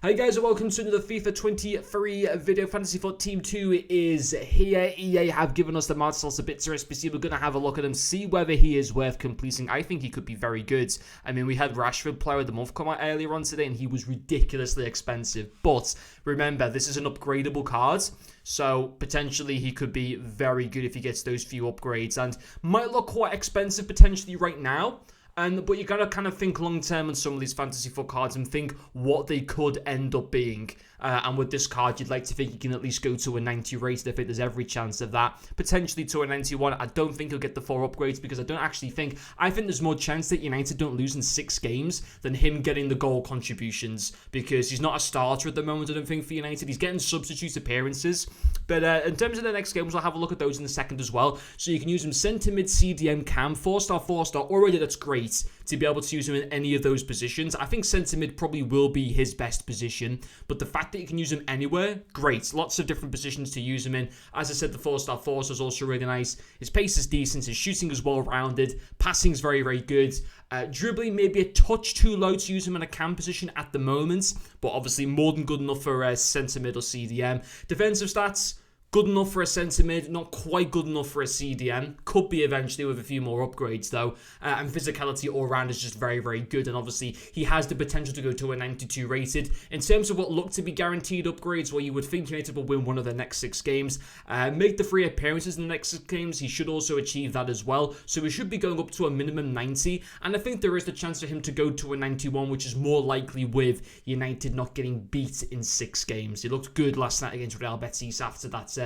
Hi guys and welcome to another FIFA 23 video. Fantasy Foot Team 2 is here. EA have given us the Sabitzer Sbc. We're going to have a look at him, see whether he is worth completing. I think he could be very good. I mean, we had Rashford Player of the Month come out earlier on today and he was ridiculously expensive. But remember, this is an upgradable card. So potentially he could be very good if he gets those few upgrades and might look quite expensive potentially right now. But you got to kind of think long-term on some of these fantasy foot cards and think what they could end up being. And with this card, you'd like to think you can at least go to a 90 rated. I think there's every chance of that. Potentially to a 91. I don't think he'll get the 4 upgrades because I think there's more chance that United don't lose in 6 games than him getting the goal contributions because he's not a starter at the moment, I don't think, for United. He's getting substitute appearances. But in terms of the next games, I'll have a look at those in a second as well. So you can use him centre mid, CDM, cam, 4-star, 4-star. Already that's great to be able to use him in any of those positions. I think centre mid probably will be his best position, but the fact that you can use him anywhere, great. Lots of different positions to use him in. As I said, the 4-star 4-star is also really nice. His pace is decent, his shooting is well-rounded, passing is very, very good. Dribbling maybe a touch too low to use him in a cam position at the moment, but obviously more than good enough for centre mid or CDM. Defensive stats, good enough for a centre mid, not quite good enough for a CDM. Could be eventually with a few more upgrades though. And physicality all around is just very, very good. And obviously he has the potential to go to a 92 rated. In terms of what look to be guaranteed upgrades, where you would think United will win one of their next 6 games, make the 3 appearances in the next 6 games, he should also achieve that as well. So he should be going up to a minimum 90. And I think there is the chance for him to go to a 91, which is more likely with United not getting beat in 6 games. He looked good last night against Real Betis after that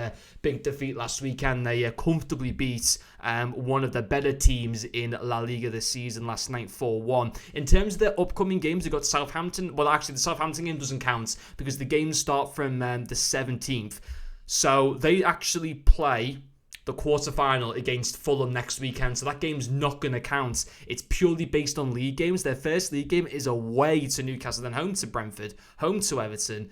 big defeat last weekend. They comfortably beat one of the better teams in La Liga this season last night 4-1. In terms of their upcoming games, they've got Southampton. Well, actually, the Southampton game doesn't count because the games start from the 17th. So they actually play the quarterfinal against Fulham next weekend, so that game's not going to count. It's purely based on league games. Their first league game is away to Newcastle, then home to Brentford, home to Everton,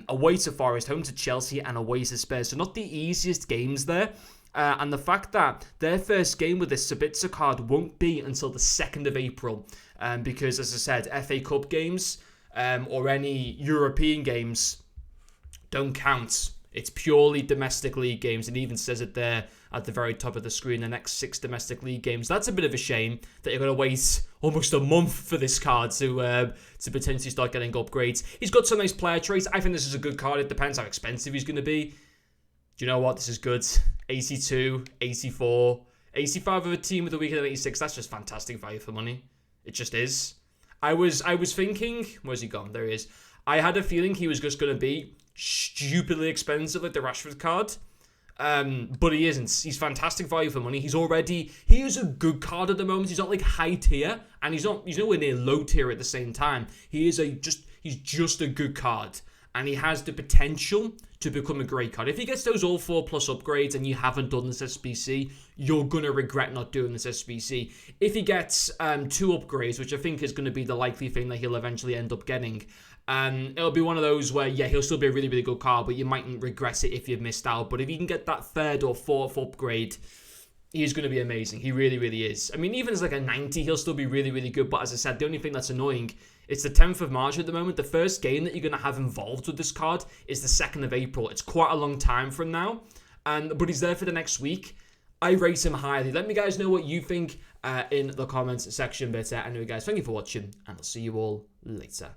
away to Forest, home to Chelsea, and away to Spurs. So not the easiest games there. And the fact that their first game with this Sabitzer card won't be until the 2nd of April. Because, as I said, FA Cup games or any European games don't count. It's purely domestic league games. It even says it there at the very top of the screen, the next 6 domestic league games. That's a bit of a shame that you're going to wait almost a month for this card to potentially start getting upgrades. He's got some nice player traits. I think this is a good card. It depends how expensive he's going to be. Do you know what? This is good. 82, 84, 85 of a team with a weekend of 86. That's just fantastic value for money. It just is. I was thinking, where's he gone? There he is. I had a feeling he was just going to be stupidly expensive like the Rashford card. But he isn't. He's fantastic value for money. He is a good card at the moment. He's not like high tier and he's nowhere near low tier at the same time. He's just a good card. And he has the potential to become a great card. If he gets those all 4+ upgrades and you haven't done this SBC, you're going to regret not doing this SBC. If he gets 2 upgrades, which I think is going to be the likely thing that he'll eventually end up getting, it'll be one of those where, yeah, he'll still be a really, really good card, but you mightn't regret it if you've missed out. But if you can get that 3rd or 4th upgrade, he's going to be amazing. He really, really is. I mean, even as like a 90, he'll still be really, really good. But as I said, the only thing that's annoying, it's the 10th of March at the moment. The first game that you're going to have involved with this card is the 2nd of April. It's quite a long time from now. But he's there for the next week. I rate him highly. Let me guys know what you think in the comments section. But anyway, guys, thank you for watching. And I'll see you all later.